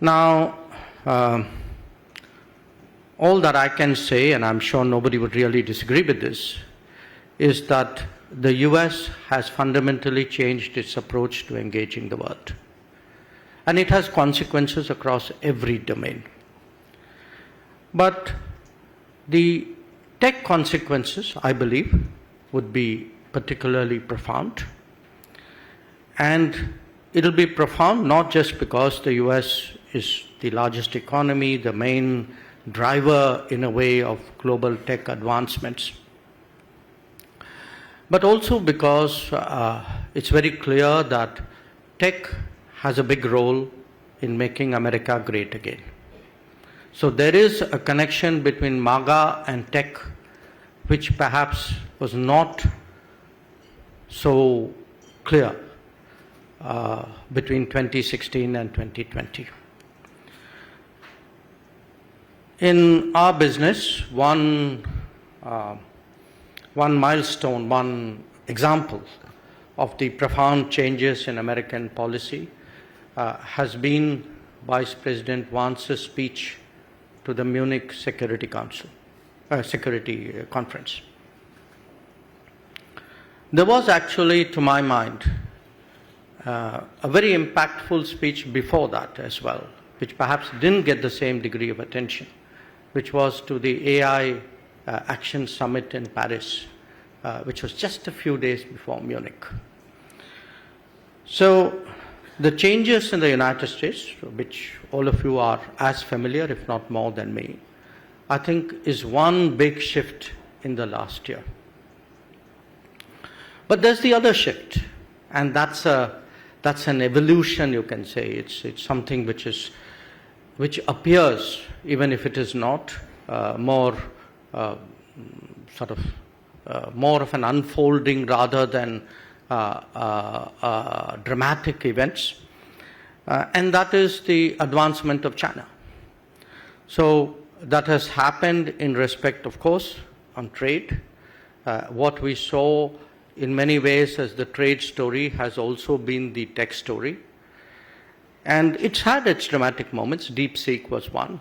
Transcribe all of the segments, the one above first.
Now, all that I can say, and I'm sure nobody would really disagree with this, is that the US has fundamentally changed its approach to engaging the world. And it has consequences across every domain. But the tech consequences, I believe, would be particularly profound. And it'll be profound not just because the US is the largest economy, the main driver in a way of global tech advancements, but also because it's very clear that tech has a big role in making America great again. So there is a connection between MAGA and tech, which perhaps was not so clear between 2016 and 2020. In our business, one milestone, one example of the profound changes in American policy has been Vice President Vance's speech to the Munich Security Conference. There was actually, to my mind, a very impactful speech before that as well, which perhaps didn't get the same degree of attention, which was to the AI Action Summit in Paris, which was just a few days before Munich. So the changes in the United States, which all of you are as familiar, if not more than me, I think is one big shift in the last year. But there's the other shift, and that's an evolution, you can say. It's something which appears, even if it is not, more more of an unfolding rather than dramatic events, and that is the advancement of China. So that has happened in respect, of course, on trade. What we saw in many ways as the trade story has also been the tech story. And it's had its dramatic moments. DeepSeek was one.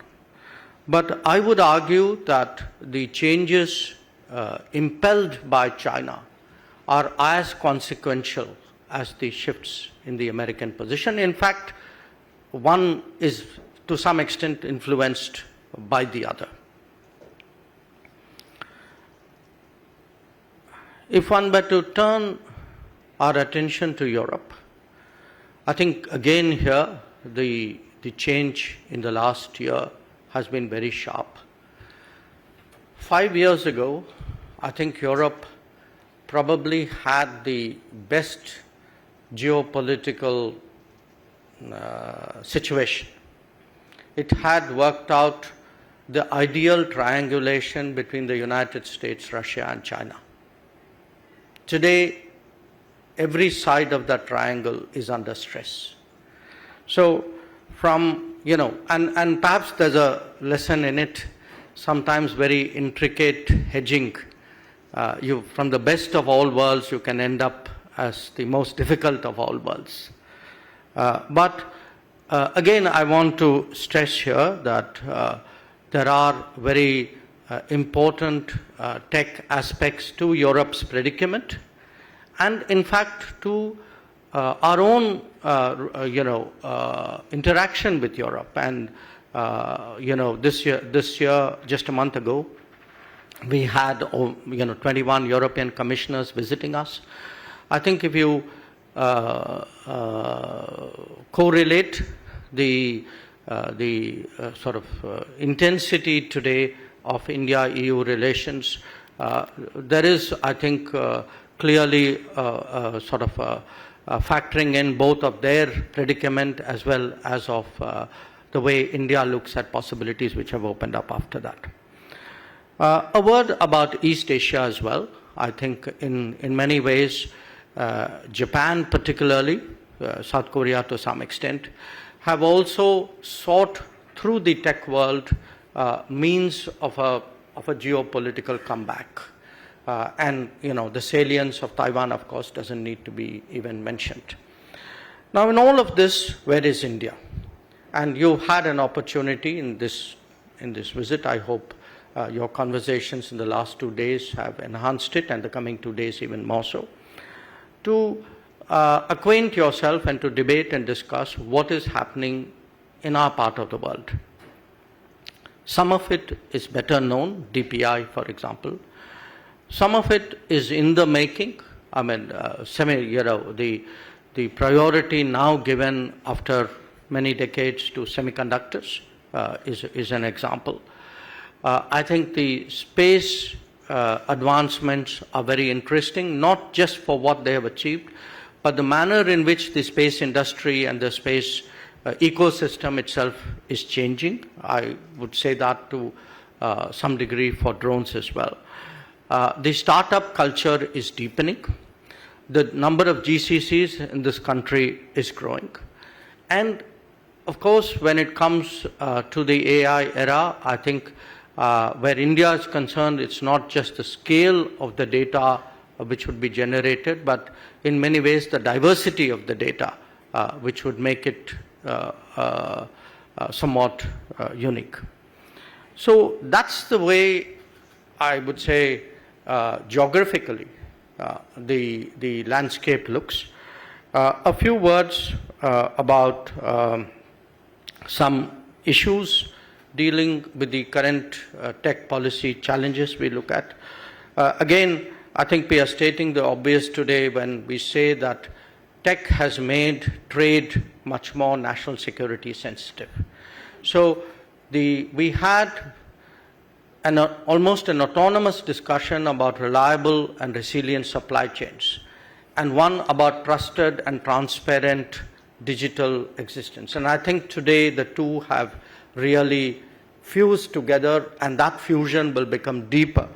But I would argue that the changes impelled by China are as consequential as the shifts in the American position. In fact, one is to some extent influenced by the other. If one were to turn our attention to Europe, I think again here the change in the last year has been very sharp. 5 years ago, I think Europe probably had the best geopolitical situation. It had worked out the ideal triangulation between the United States, Russia, and China. Today, every side of that triangle is under stress. So from, and perhaps there's a lesson in it, sometimes very intricate hedging. From the best of all worlds, you can end up as the most difficult of all worlds. But again, I want to stress here that there are very important tech aspects to Europe's predicament, and in fact to our own interaction with Europe. And this year, just a month ago, we had 21 European commissioners visiting us. I think if you correlate the intensity today of India-EU relations, there is, I think, clearly factoring in both of their predicament as well as of the way India looks at possibilities which have opened up after that. A word about East Asia as well. I think in many ways, Japan particularly, South Korea to some extent, have also sought through the tech world means of a geopolitical comeback. And the salience of Taiwan, of course, doesn't need to be even mentioned. Now, in all of this, where is India? And you had an opportunity in this visit. I hope your conversations in the last 2 days have enhanced it, and the coming 2 days even more so, to acquaint yourself and to debate and discuss what is happening in our part of the world. Some of it is better known, DPI for example. Some of it is in the making. I mean, the priority now given after many decades to semiconductors is an example. I think the space advancements are very interesting, not just for what they have achieved, but the manner in which the space industry and the space ecosystem itself is changing. I would say that to some degree for drones as well. The startup culture is deepening. The number of GCCs in this country is growing. And of course, when it comes to the AI era, I think where India is concerned, it's not just the scale of the data which would be generated, but in many ways the diversity of the data which would make it somewhat unique. So that's the way I would say geographically the landscape looks. A few words about some issues dealing with the current tech policy challenges we look at. Again, I think we are stating the obvious today when we say that tech has made trade much more national security sensitive. So we had almost an autonomous discussion about reliable and resilient supply chains, and one about trusted and transparent digital existence. And I think today the two have really fused together, and that fusion will become deeper.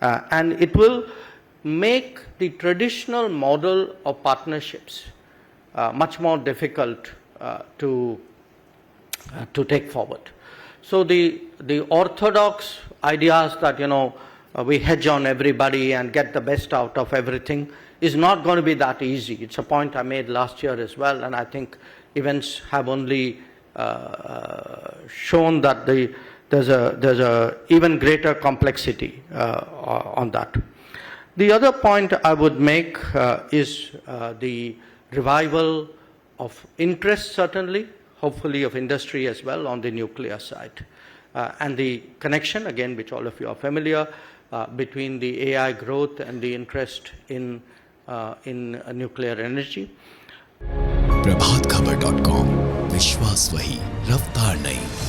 And it will make the traditional model of partnerships much more difficult to take forward. So the orthodox ideas that, we hedge on everybody and get the best out of everything is not going to be that easy. It's a point I made last year as well, and I think events have only shown that there's a even greater complexity on that. The other point I would make is the revival of interest, certainly, hopefully of industry as well, on the nuclear side. And the connection, again, which all of you are familiar, between the AI growth and the interest in nuclear energy. प्रभात खबर.com, विश्वास वही, रफ्तार नहीं.